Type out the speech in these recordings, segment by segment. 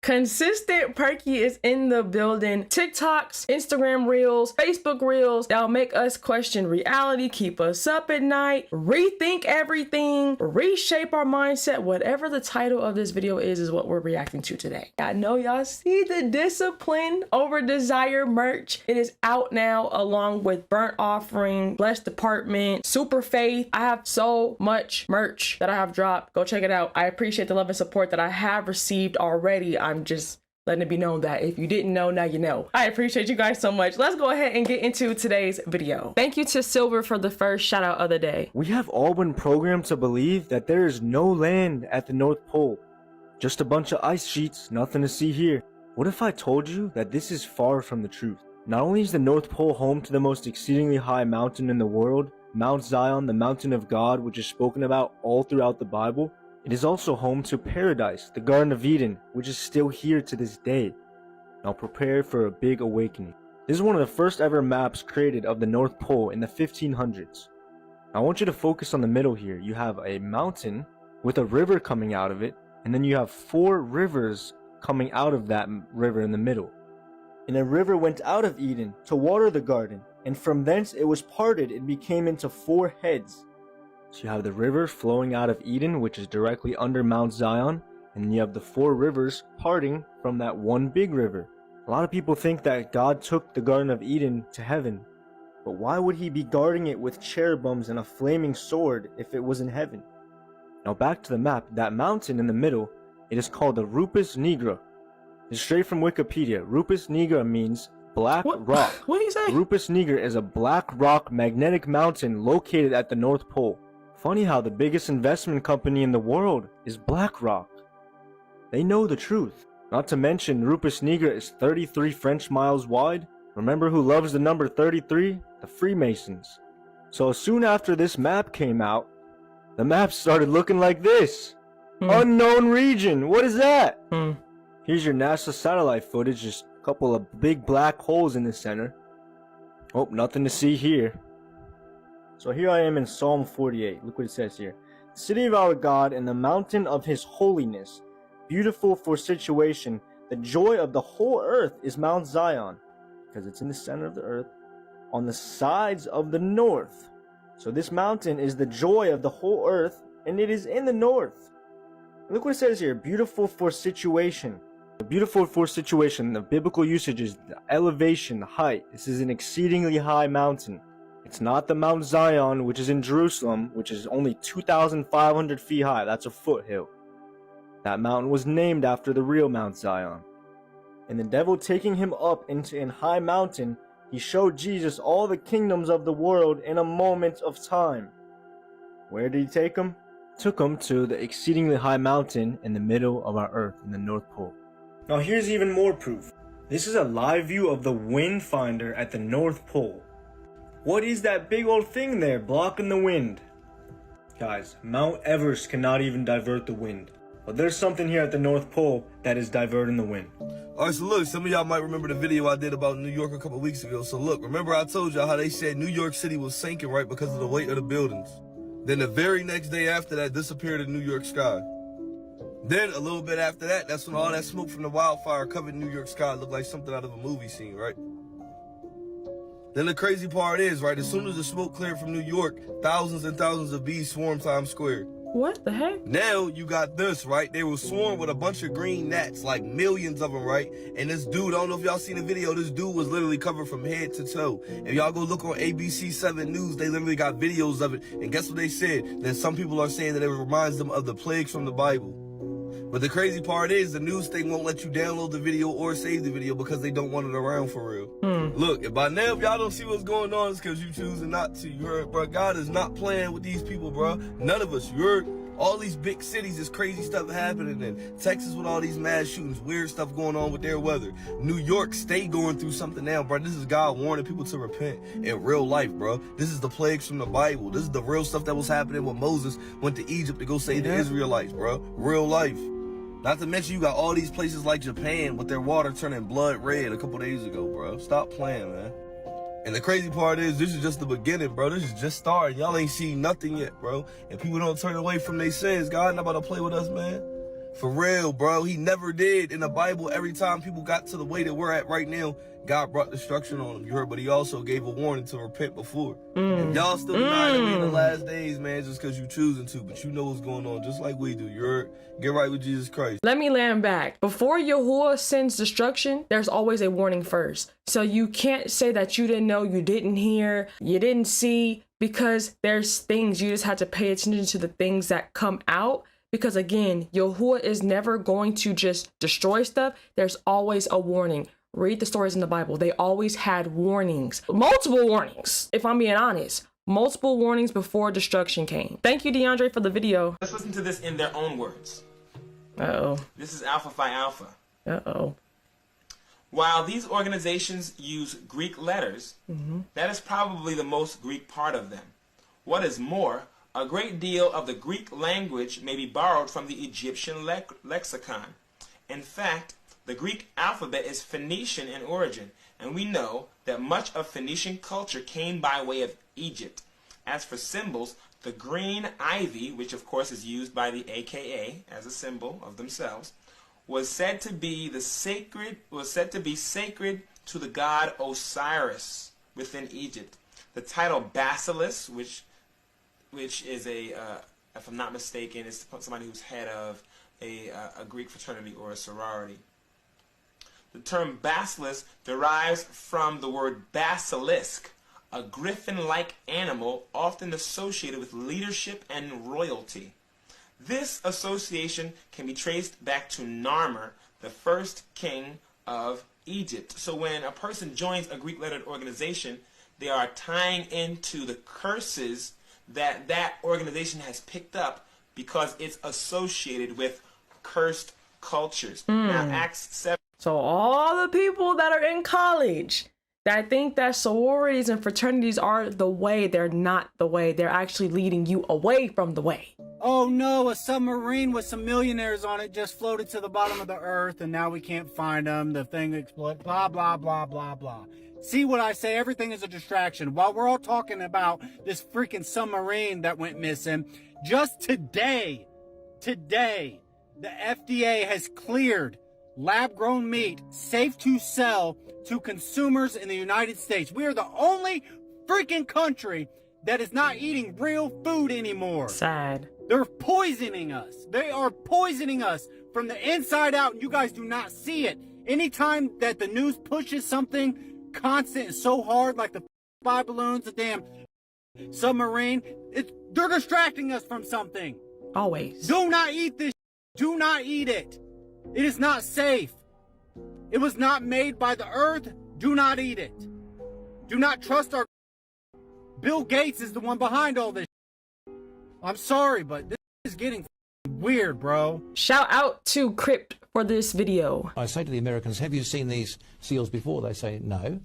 Consistent Perky is in the building. TikToks, Instagram Reels, Facebook Reels that'll make us question reality, keep us up at night, rethink everything, reshape our mindset. Whatever the title of this video is what we're reacting to today. I know y'all see the Discipline Over Desire merch. It is out now along with Burnt Offering, Blessed Department, Super Faith. I have so much merch that I have dropped. Go check it out. I appreciate the love and support that I have received already. I'm just letting it be known that if you didn't know, now you know. I appreciate you guys so much. Let's go ahead and get into today's video. Thank you to Silver for the first shout out of the day. We have all been programmed to believe that there is no land at the North Pole. Just a bunch of ice sheets, nothing to see here. What if I told you that this is far from the truth? Not only is the North Pole home to the most exceedingly high mountain in the world, Mount Zion, the mountain of God, which is spoken about all throughout the Bible, it is also home to paradise, the Garden of Eden, which is still here to this day. Now prepare for a big awakening. This is one of the first ever maps created of the North Pole in the 1500s. Now I want you to focus on the middle here. You have a mountain with a river coming out of it, and then you have 4 rivers coming out of that river in the middle. And a river went out of Eden to water the garden, and from thence it was parted and became into 4 heads. So you have the river flowing out of Eden, which is directly under Mount Zion, and then you have the 4 rivers parting from that one big river. A lot of people think that God took the Garden of Eden to heaven, but why would he be guarding it with cherubims and a flaming sword if it was in heaven? Now back to the map, that mountain in the middle, it is called the Rupes Nigra. It's straight from Wikipedia. Rupes Nigra means black rock. What do you say? Rupes Nigra is a black rock magnetic mountain located at the North Pole. Funny how the biggest investment company in the world is BlackRock. They know the truth. Not to mention, Rupes Nigra is 33 French miles wide. Remember who loves the number 33? The Freemasons. So soon after this map came out, the map started looking like this. Unknown region. What is that? Here's your NASA satellite footage. Just a couple of big black holes in the center. Oh, nothing to see here. So here I am in Psalm 48. Look what it says here. The city of our God and the mountain of his holiness, beautiful for situation. The joy of the whole earth is Mount Zion, because it's in the center of the earth, on the sides of the north. So this mountain is the joy of the whole earth, and it is in the north. Look what it says here. Beautiful for situation. The beautiful for situation, the biblical usage is the elevation, the height. This is an exceedingly high mountain. It's not the Mount Zion, which is in Jerusalem, which is only 2,500 feet high. That's a foothill. That mountain was named after the real Mount Zion. And the devil taking him up into an high mountain, he showed Jesus all the kingdoms of the world in a moment of time. Where did he take him? Took him to the exceedingly high mountain in the middle of our earth in the North Pole. Now here's even more proof. This is a live view of the wind finder at the North Pole. What is that big old thing there blocking the wind? Guys, Mount Everest cannot even divert the wind. But there's something here at the North Pole that is diverting the wind. Alright, so look, some of y'all might remember the video I did about New York a couple weeks ago. So look, remember I told y'all how they said New York City was sinking, right, because of the weight of the buildings. Then the very next day after that, disappeared in New York sky. Then a little bit after that, that's when all that smoke from the wildfire covered New York sky. Looked like something out of a movie scene, right? Then the crazy part is, right, as soon as the smoke cleared from New York, thousands and thousands of bees swarmed Times Square. What the heck? Now you got this, right? They were swarmed with a bunch of green gnats, like millions of them, right? And this dude, I don't know if y'all seen the video, this dude was literally covered from head to toe. If y'all go look on ABC 7 News, they literally got videos of it. And guess what they said? That some people are saying that it reminds them of the plagues from the Bible. But the crazy part is the news thing won't let you download the video or save the video because they don't want it around for real. Look, if by now if y'all don't see what's going on, it's because you choosing not to. You heard, bro? God is not playing with these people, bro. None of us. You heard? All these big cities, there's crazy stuff happening in Texas with all these mass shootings, weird stuff going on with their weather. New York State going through something now, bro. This is God warning people to repent in real life, bro. This is the plagues from the Bible. This is the real stuff that was happening when Moses went to Egypt to go save the Israelites, bro. Real life. Not to mention you got all these places like Japan with their water turning blood red a couple days ago, bro. Stop playing, man. And the crazy part is, this is just the beginning, bro. This is just starting. Y'all ain't seen nothing yet, bro. And people don't turn away from their sins. God not about to play with us, man. For real, bro. He never did. In the Bible, every time people got to the way that we're at right now, God brought destruction on them. You heard, but he also gave a warning to repent before. If y'all still denying that we in the last days, man, just because you choosing to, but you know what's going on, just like we do. You heard? Get right with Jesus Christ. Let me land back. Before Yahuwah sends destruction, there's always a warning first. So you can't say that you didn't know, you didn't hear, you didn't see, because there's things you just have to pay attention to, the things that come out. Because again, Yahuwah is never going to just destroy stuff. There's always a warning. Read the stories in the Bible. They always had warnings, multiple warnings, if I'm being honest. Multiple warnings before destruction came. Thank you, DeAndre, for the video. Let's listen to this in their own words. Uh-oh. This is Alpha Phi Alpha. Uh-oh. While these organizations use Greek letters, that is probably the most Greek part of them. What is more, a great deal of the Greek language may be borrowed from the Egyptian lexicon. In fact, the Greek alphabet is Phoenician in origin, and we know that much of Phoenician culture came by way of Egypt. As for symbols, the green ivy, which of course is used by the AKA as a symbol of themselves, was said to be sacred to the god Osiris within Egypt. The title Basileus, which is if I'm not mistaken, is somebody who's head of a Greek fraternity or a sorority. The term Basileus derives from the word basilisk, a griffin-like animal often associated with leadership and royalty. This association can be traced back to Narmer, the first king of Egypt. So when a person joins a Greek-lettered organization, they are tying into the curses that organization has picked up because it's associated with cursed cultures. Now, Acts 7. So all the people that are in college that think that sororities and fraternities are the way, they're not the way. They're actually leading you away from the way. Oh no, a submarine with some millionaires on it just floated to the bottom of the earth and now we can't find them. The thing exploded, blah, blah, blah, blah, blah. See what I say? Everything is a distraction. While we're all talking about this freaking submarine that went missing, just today, the FDA has cleared lab-grown meat safe to sell to consumers in the United States. We are the only freaking country that is not eating real food anymore. Sad. They're poisoning us. They are poisoning us from the inside out, and you guys do not see it. Anytime that the news pushes something constant and so hard, like the spy balloons, the damn submarine, they're distracting us from something. Always. Do not eat this. Do not eat it. It is not safe. It was not made by the earth. Do not eat it. Do not trust our... Bill Gates is the one behind all this. I'm sorry, but this is getting weird, bro. Shout out to Crypt for this video. I say to the Americans, have you seen these seals before? They say, no.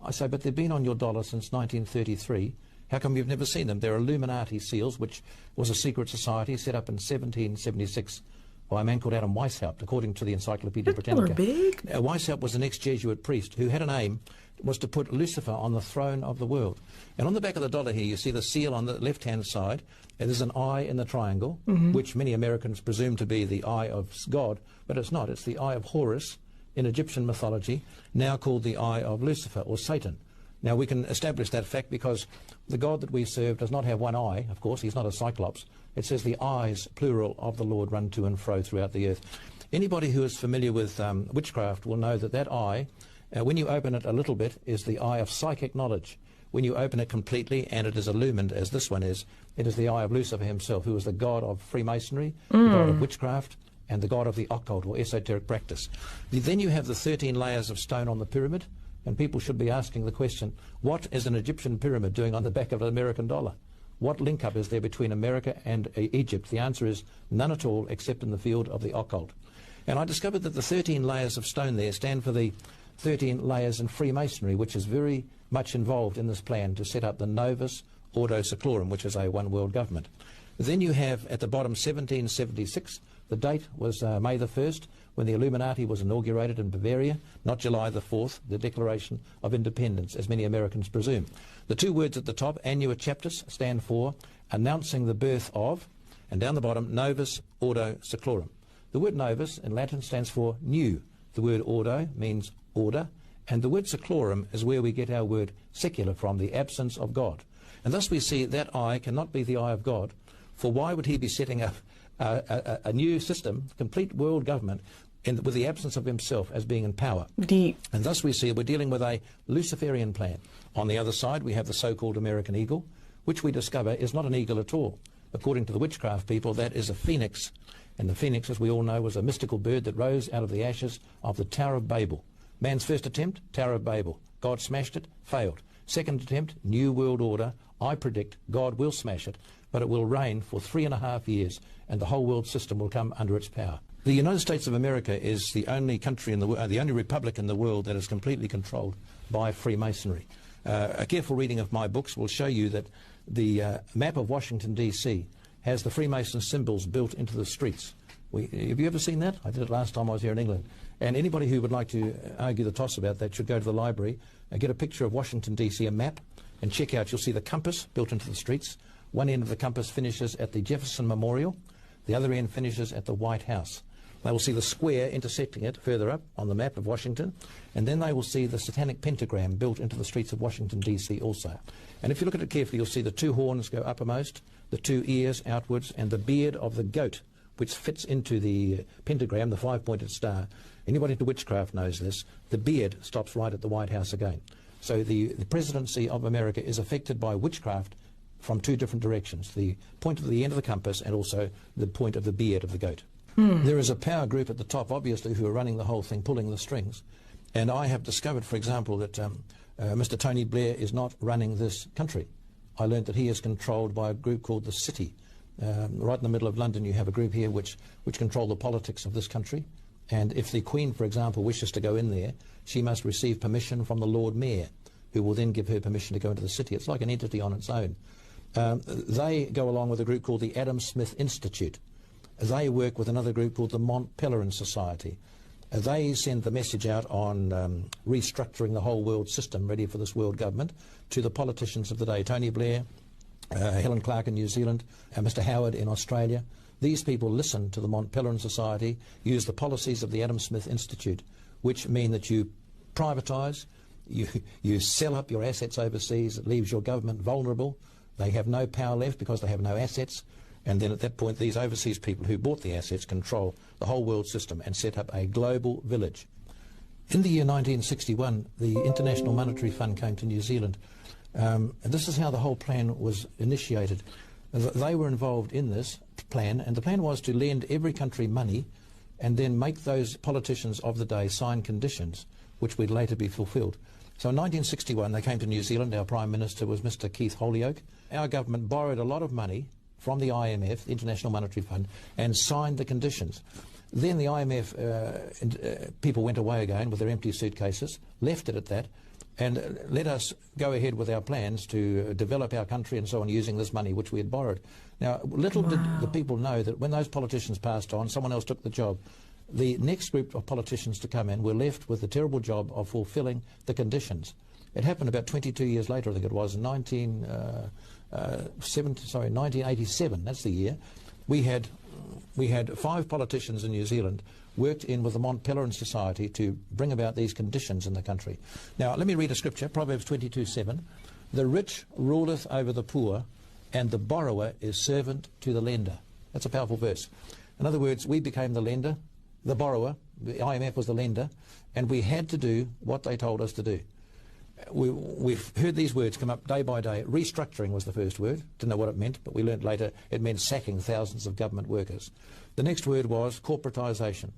I say, but they've been on your dollar since 1933. How come you've never seen them? They're Illuminati seals, which was a secret society set up in 1776 by a man called Adam Weishaupt, according to the Encyclopedia Britannica. Big. Weishaupt was an ex-Jesuit priest who had an aim, was to put Lucifer on the throne of the world. And on the back of the dollar here, you see the seal on the left-hand side, and there's an eye in the triangle, which many Americans presume to be the eye of God, but it's not. It's the eye of Horus in Egyptian mythology, now called the eye of Lucifer, or Satan. Now, we can establish that fact because the God that we serve does not have one eye, of course. He's not a cyclops. It says the eyes, plural, of the Lord run to and fro throughout the earth. Anybody who is familiar with witchcraft will know that that eye, when you open it a little bit, is the eye of psychic knowledge. When you open it completely and it is illumined, as this one is, it is the eye of Lucifer himself, who is the god of Freemasonry, the god of witchcraft, and the god of the occult, or esoteric practice. Then you have the 13 layers of stone on the pyramid, and people should be asking the question, what is an Egyptian pyramid doing on the back of an American dollar? What link-up is there between America and Egypt? The answer is none at all, except in the field of the occult. And I discovered that the 13 layers of stone there stand for the 13 layers in Freemasonry, which is very much involved in this plan to set up the Novus Ordo Seclorum, which is a one-world government. Then you have, at the bottom, 1776. The date was May the 1st, when the Illuminati was inaugurated in Bavaria, not July the 4th, the Declaration of Independence, as many Americans presume. The two words at the top, Annua Chaptus, stand for announcing the birth of, and down the bottom, Novus Ordo Seclorum. The word novus in Latin stands for new. The word ordo means order, and the word seclorum is where we get our word secular from, the absence of God. And thus we see that eye cannot be the eye of God, for why would he be setting up a new system, complete world government, with the absence of himself as being in power? Deep. And thus we see we're dealing with a Luciferian plan. On the other side, we have the so-called American eagle, which we discover is not an eagle at all. According to the witchcraft people, that is a phoenix. And the phoenix, as we all know, was a mystical bird that rose out of the ashes of the Tower of Babel. Man's first attempt, Tower of Babel. God smashed it, failed. Second attempt, New World Order. I predict God will smash it, but it will reign for 3.5 years, and the whole world system will come under its power. The United States of America is the only country in the only republic in the world that is completely controlled by Freemasonry. A careful reading of my books will show you that the map of Washington, D.C. has the Freemason symbols built into the streets. Have you ever seen that? I did it last time I was here in England. And anybody who would like to argue the toss about that should go to the library and get a picture of Washington, D.C., a map, and check out. You'll see the compass built into the streets. One end of the compass finishes at the Jefferson Memorial. The other end finishes at the White House. They will see the square intersecting it further up on the map of Washington, and then they will see the satanic pentagram built into the streets of Washington, D.C. also. And if you look at it carefully, you'll see the 2 horns go uppermost, the 2 ears outwards, and the beard of the goat, which fits into the pentagram, the 5-pointed star. Anybody into witchcraft knows this. The beard stops right at the White House again. So the presidency of America is affected by witchcraft from 2 different directions, the point of the end of the compass and also the point of the beard of the goat. There is a power group at the top, obviously, who are running the whole thing, pulling the strings. And I have discovered, for example, that Mr. Tony Blair is not running this country. I learned that he is controlled by a group called the City. Right in the middle of London, you have a group here which control the politics of this country. And if the Queen, for example, wishes to go in there, she must receive permission from the Lord Mayor, who will then give her permission to go into the city. It's like an entity on its own. They go along with a group called the Adam Smith Institute. They work with another group called the Mont Pelerin Society. They send the message out on restructuring the whole world system ready for this world government to the politicians of the day. Tony Blair, Helen Clark in New Zealand, Mr. Howard in Australia. These people listen to the Mont Pelerin Society, use the policies of the Adam Smith Institute, which mean that you privatise, you sell up your assets overseas. It leaves your government vulnerable. They have no power left because they have no assets. And then at that point, these overseas people who bought the assets control the whole world system and set up a global village. In the year 1961, the International Monetary Fund came to New Zealand. And this is how the whole plan was initiated. They were involved in this plan, and the plan was to lend every country money and then make those politicians of the day sign conditions which would later be fulfilled. So in 1961, they came to New Zealand. Our Prime Minister was Mr. Keith Holyoake. Our government borrowed a lot of money from the IMF, the International Monetary Fund, and signed the conditions. Then the IMF people went away again with their empty suitcases, left it at that, and let us go ahead with our plans to develop our country and so on using this money which we had borrowed. Now, little did the people know that when those politicians passed on, someone else took the job. The next group of politicians to come in were left with the terrible job of fulfilling the conditions. It happened about 22 years later, I think it was, in 1987, that's the year. We had 5 politicians in New Zealand worked in with the Mont Pelerin Society to bring about these conditions in the country. Now, let me read a scripture, Proverbs 22:7. The rich ruleth over the poor, and the borrower is servant to the lender. That's a powerful verse. In other words, we became the lender, the borrower, the IMF was the lender, and we had to do what they told us to do. We've heard these words come up day by day. Restructuring was the first word. Didn't know what it meant, but we learned later it meant sacking thousands of government workers. The next word was corporatisation.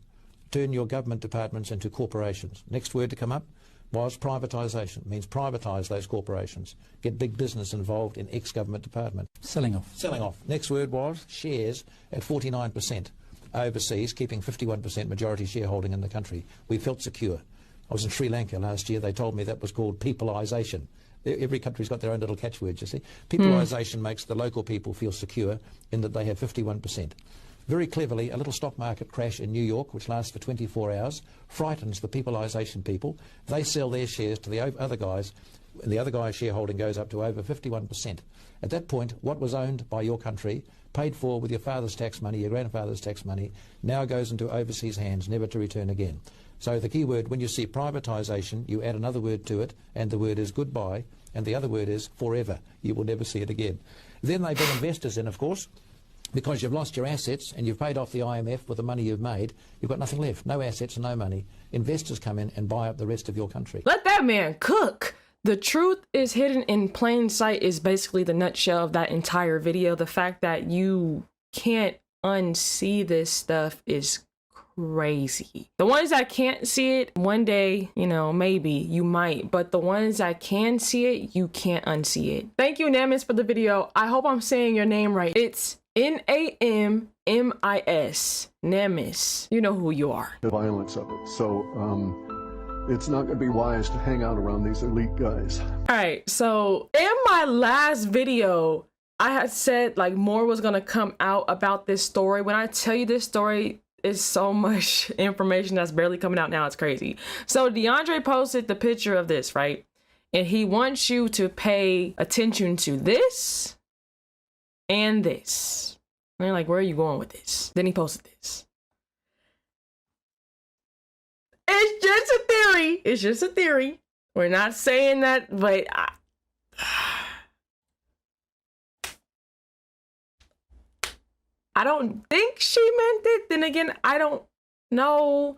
Turn your government departments into corporations. Next word to come up was privatisation. It means privatise those corporations. Get big business involved in ex-government department. Selling off. Selling off. Next word was shares at 49% overseas, keeping 51% majority shareholding in the country. We felt secure. I was in Sri Lanka last year. They told me that was called peopleisation. Every country's got their own little catchwords, you see. Peopleisation makes the local people feel secure in that they have 51%. Very cleverly, a little stock market crash in New York, which lasts for 24 hours, frightens the peopleisation people. They sell their shares to the other guys. and the other guy's shareholding goes up to over 51%. At that point, what was owned by your country, paid for with your father's tax money, your grandfather's tax money, now goes into overseas hands, never to return again. So the key word, when you see privatisation, you add another word to it, and the word is goodbye, and the other word is forever. You will never see it again. Then they bring investors in, of course, because you've lost your assets and you've paid off the IMF with the money you've made. You've got nothing left, no assets and no money. Investors come in and buy up the rest of your country. Let that man cook. The truth is hidden in plain sight is basically the nutshell of that entire video. The fact that you can't unsee this stuff is crazy. The ones that can't see it, one day, you know, maybe you might, but the ones that can see it, you can't unsee it. Thank you, Namis, for the video. I hope I'm saying your name right. It's Namis. Namis. You know who you are. The violence of it. So, it's not going to be wise to hang out around these elite guys. All right, so in my last video, I had said like more was going to come out about this story. When I tell you this story is so much information that's barely coming out now, it's crazy. So DeAndre posted the picture of this, right? And he wants you to pay attention to this and this. And you're like, where are you going with this? Then he posted this. It's just a theory. It's just a theory. We're not saying that, but I don't think she meant it. Then again, I don't know.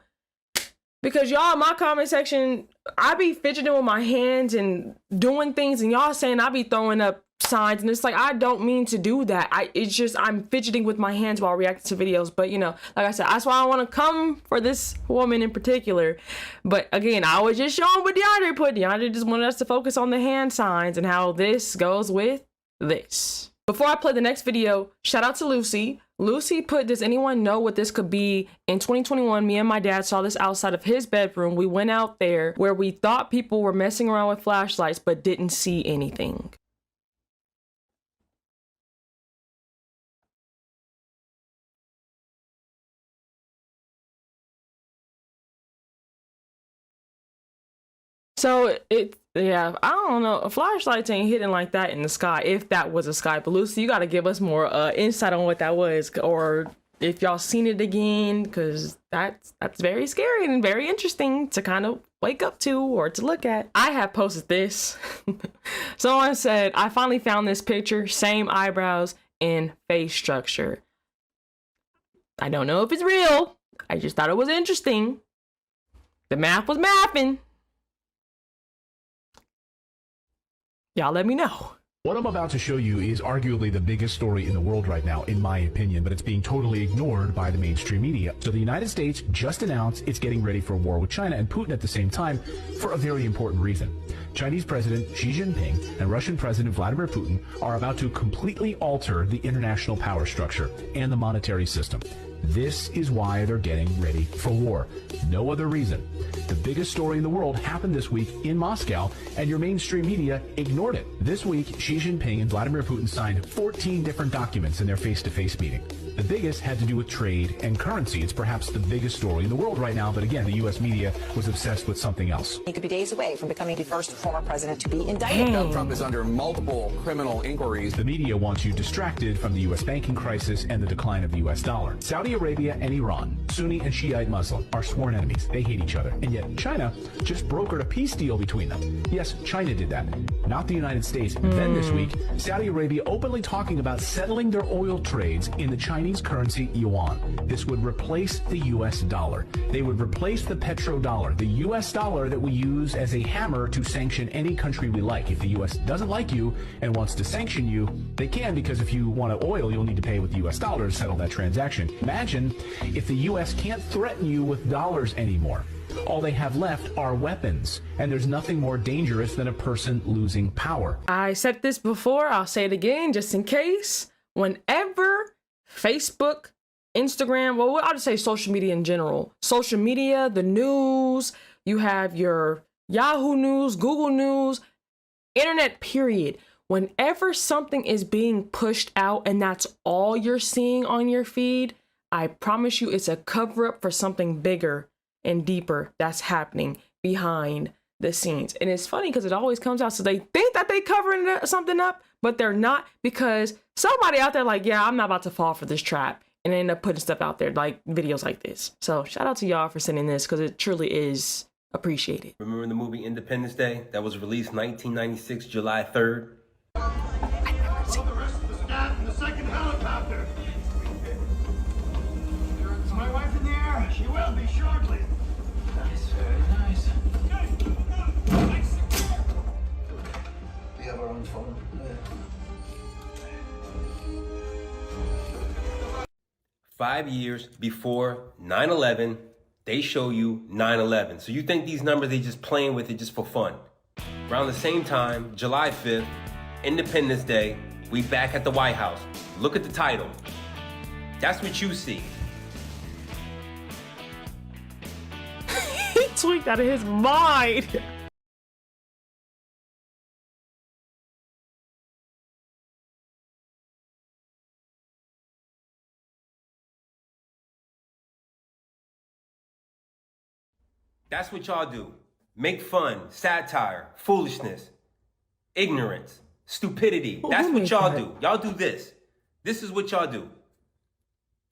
Because y'all in my comment section, I be fidgeting with my hands and doing things, and y'all saying I be throwing up signs, and it's like, I don't mean to do that. It's just I'm fidgeting with my hands while reacting to videos. But you know, like I said, that's why I want to come for this woman in particular. But again, I was just showing what DeAndre put. DeAndre just wanted us to focus on the hand signs and how this goes with this. Before I play the next video, shout out to Lucy. Lucy put, does anyone know what this could be? In 2021, me and my dad saw this outside of his bedroom. We went out there where we thought people were messing around with flashlights, but didn't see anything. So yeah, I don't know. Flashlights ain't hitting like that in the sky, if that was a sky. But Lucy, you got to give us more insight on what that was, or if y'all seen it again, because that's very scary and very interesting to kind of wake up to or to look at. I have posted this. Someone said, I finally found this picture, same eyebrows and face structure. I don't know if it's real. I just thought it was interesting. The math was mathing. Y'all let me know. What I'm about to show you is arguably the biggest story in the world right now, in my opinion, but it's being totally ignored by the mainstream media. So the United States just announced it's getting ready for a war with China and Putin at the same time for a very important reason. Chinese President Xi Jinping and Russian President Vladimir Putin are about to completely alter the international power structure and the monetary system. This is why they're getting ready for war. No other reason. The biggest story in the world happened this week in Moscow, and your mainstream media ignored it. This week, Xi Jinping and Vladimir Putin signed 14 different documents in their face-to-face meeting. The biggest had to do with trade and currency. It's perhaps the biggest story in the world right now, but again, the U.S. media was obsessed with something else. He could be days away from becoming the first former president to be indicted. Donald Trump is under multiple criminal inquiries. The media wants you distracted from the U.S. banking crisis and the decline of the U.S. dollar. Saudi Arabia and Iran, Sunni and Shiite Muslim, are sworn enemies. They hate each other. And yet China just brokered a peace deal between them. Yes, China did that, not the United States. Then this week, Saudi Arabia openly talking about settling their oil trades in the Chinese currency yuan. This would replace the U.S. dollar. They would replace the petrodollar, the U.S. dollar that we use as a hammer to sanction any country we like. If the U.S. doesn't like you and wants to sanction you, they can, because if you want oil, you'll need to pay with the U.S. dollar to settle that transaction. Imagine if the U.S. can't threaten you with dollars anymore. All they have left are weapons, and there's nothing more dangerous than a person losing power. I said this before, I'll say it again just in case. Whenever Facebook, Instagram, well, I'll just say social media in general. Social media, the news, you have your Yahoo News, Google News, internet, period. Whenever something is being pushed out and that's all you're seeing on your feed, I promise you it's a cover-up for something bigger and deeper that's happening behind the scenes. And it's funny because it always comes out. So they think that they covering something up, but they're not, because somebody out there like, yeah, I'm not about to fall for this trap, and they end up putting stuff out there like videos like this. So shout out to y'all for sending this, because it truly is appreciated. Remember the movie Independence Day that was released 1996, July 3rd? The second helicopter. Is my wife in the air? She will be shortly. Nice, very nice. We have our own phone. 5 years before 9/11, they show you 9/11. So you think these numbers, they just playing with it just for fun. Around the same time, July 5th, Independence Day, we back at the White House. Look at the title. That's what you see. He tweaked out of his mind. That's what y'all do. Make fun, satire, foolishness, ignorance, stupidity. That's what y'all do. Y'all do this. This is what y'all do.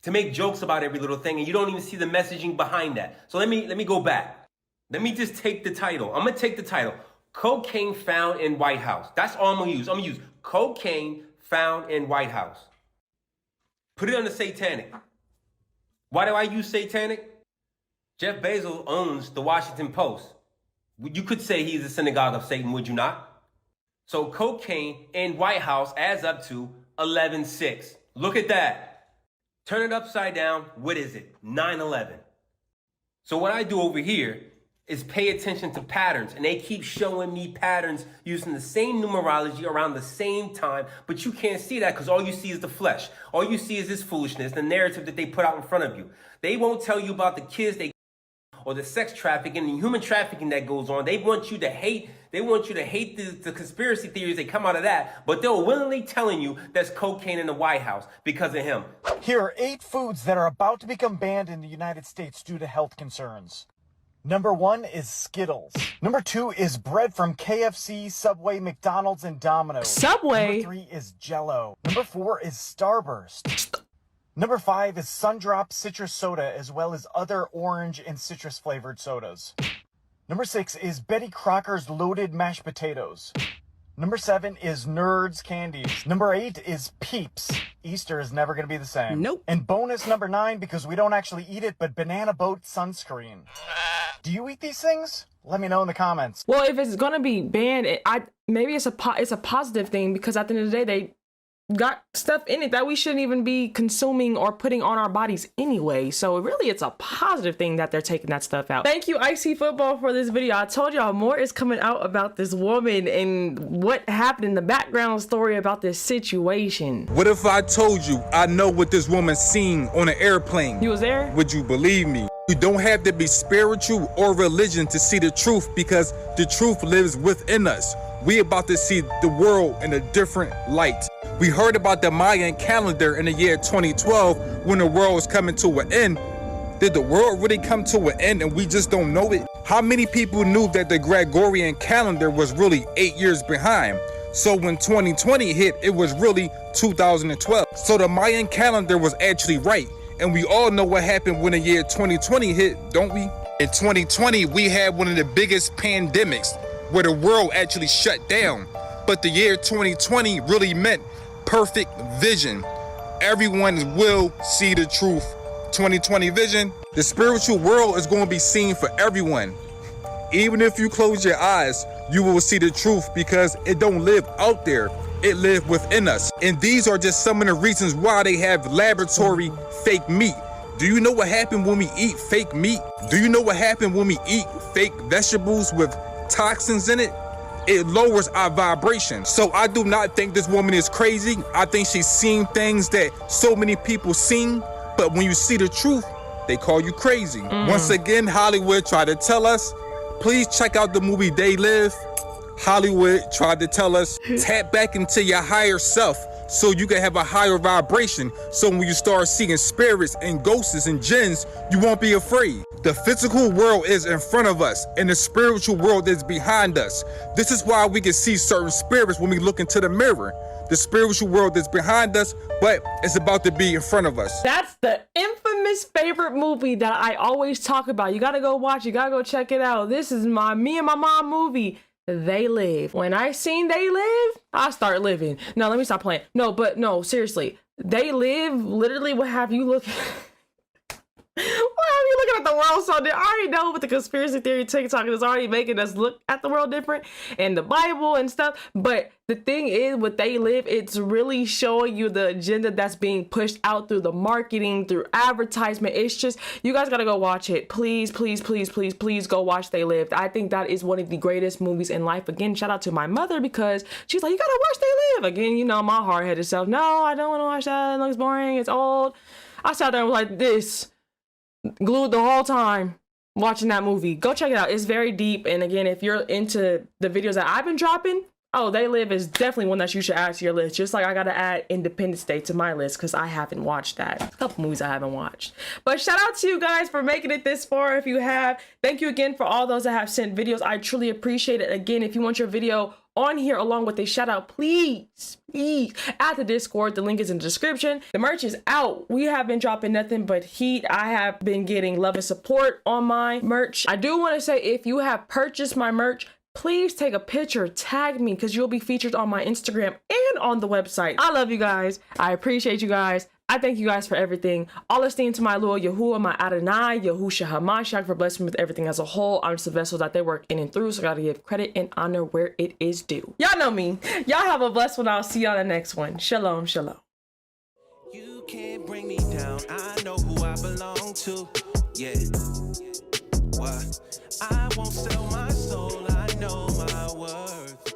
To make jokes about every little thing, and you don't even see the messaging behind that. So let me go back. Let me just take the title. I'm gonna take the title. Cocaine found in White House. That's all I'm gonna use. I'm gonna use cocaine found in White House. Put it on the satanic. Why do I use satanic? Jeff Bezos owns the Washington Post. You could say he's a synagogue of Satan, would you not? So cocaine in White House adds up to 11/6. Look at that. Turn it upside down. What is it? 9/11. So what I do over here is pay attention to patterns, and they keep showing me patterns using the same numerology around the same time, but you can't see that because all you see is the flesh. All you see is this foolishness, the narrative that they put out in front of you. They won't tell you about the kids or the sex trafficking and human trafficking that goes on. They want you to hate. They want you to hate the conspiracy theories that come out of that, but they're willingly telling you there's cocaine in the White House because of him. Here are 8 foods that are about to become banned in the United States due to health concerns. Number 1 is Skittles. Number 2 is bread from KFC, Subway, McDonald's, and Domino's. Subway? Number 3 is Jell-O. Number 4 is Starburst. Number 5 is Sundrop citrus soda, as well as other orange and citrus flavored sodas. Number 6 is Betty Crocker's loaded mashed potatoes. Number 7 is Nerds candies. Number 8 is Peeps. Easter is never going to be the same. Nope. And bonus number 9, because we don't actually eat it, but Banana Boat sunscreen. Do you eat these things? Let me know in the comments. Well, if it's gonna be banned, maybe it's a positive thing, because at the end of the day, they got stuff in it that we shouldn't even be consuming or putting on our bodies anyway. So really, it's a positive thing that they're taking that stuff out. Thank you, Icy Football, for this video. I told y'all more is coming out about this woman and what happened in the background story about this situation. What if I told you I know what this woman seen on an airplane? You was there? Would you believe me? You don't have to be spiritual or religion to see the truth, because the truth lives within us. We about to see the world in a different light. We heard about the Mayan calendar in the year 2012 when the world was coming to an end. Did the world really come to an end and we just don't know it? How many people knew that the Gregorian calendar was really 8 years behind? So when 2020 hit, it was really 2012. So the Mayan calendar was actually right. And we all know what happened when the year 2020 hit, don't we? In 2020, we had one of the biggest pandemics where the world actually shut down. But the year 2020 really meant perfect vision. Everyone will see the truth. 2020 vision. The spiritual world is going to be seen for everyone. Even if you close your eyes, you will see the truth, because it don't live out there. It lives within us. And these are just some of the reasons why they have laboratory fake meat. Do you know what happened when we eat fake meat? Do you know what happened when we eat fake vegetables with toxins in it? It lowers our vibration. So I do not think this woman is crazy. I think she's seen things that so many people seen, but when you see the truth, they call you crazy. Once again, Hollywood tried to tell us, please check out the movie They Live. Hollywood tried to tell us, tap back into your higher self. so you can have a higher vibration. So when you start seeing spirits and ghosts and jinns, you won't be afraid. The physical world is in front of us and the spiritual world is behind us. This is why we can see certain spirits when we look into the mirror. The spiritual world is behind us, but it's about to be in front of us. That's the infamous favorite movie that I always talk about. You gotta go watch it. You gotta go check it out. This is me and my mom movie. They Live. When I seen They Live, I start living. No, let me stop playing. No, seriously. They Live literally will have you look. Why are you looking at the world so different? I already know with the conspiracy theory TikTok is already making us look at the world different and the Bible and stuff. But the thing is, with They Live, it's really showing you the agenda that's being pushed out through the marketing, through advertisement. It's just, you guys gotta go watch it. Please, please, please, please, please go watch They Live. I think that is one of the greatest movies in life. Again, shout out to my mother because she's like, you gotta watch They Live. Again, you know, my hard-headed self, no, I don't wanna watch that. It looks boring. It's old. I sat there and was like this, glued the whole time watching that movie. Go check it out. It's very deep. And again, if you're into the videos that I've been dropping, oh, They Live is definitely one that you should add to your list. Just like I gotta add Independence Day to my list because I haven't watched that. A couple movies I haven't watched. But shout out to you guys for making it this far. If you have, thank you again for all those that have sent videos. I truly appreciate it. Again, if you want your video on here along with a shout out, please add the Discord. The link is in the description. The merch is out. We have been dropping nothing but heat. I have been getting love and support on my merch. I do want to say, if you have purchased my merch, please take a picture, tag me, because you'll be featured on my Instagram and on the website. I love you guys. I appreciate you guys. I thank you guys for everything. All esteem to my Lord Yahuwah, my Adonai, Yahusha HaMashiach, for blessing me with everything as a whole. I'm just a vessel that they work in and through, so I gotta give credit and honor where it is due. Y'all know me. Y'all have a blessed one. I'll see y'all in the next one. Shalom, shalom. You can't bring me down. I know who I belong to. Yeah. What? I won't sell my soul. I know my worth.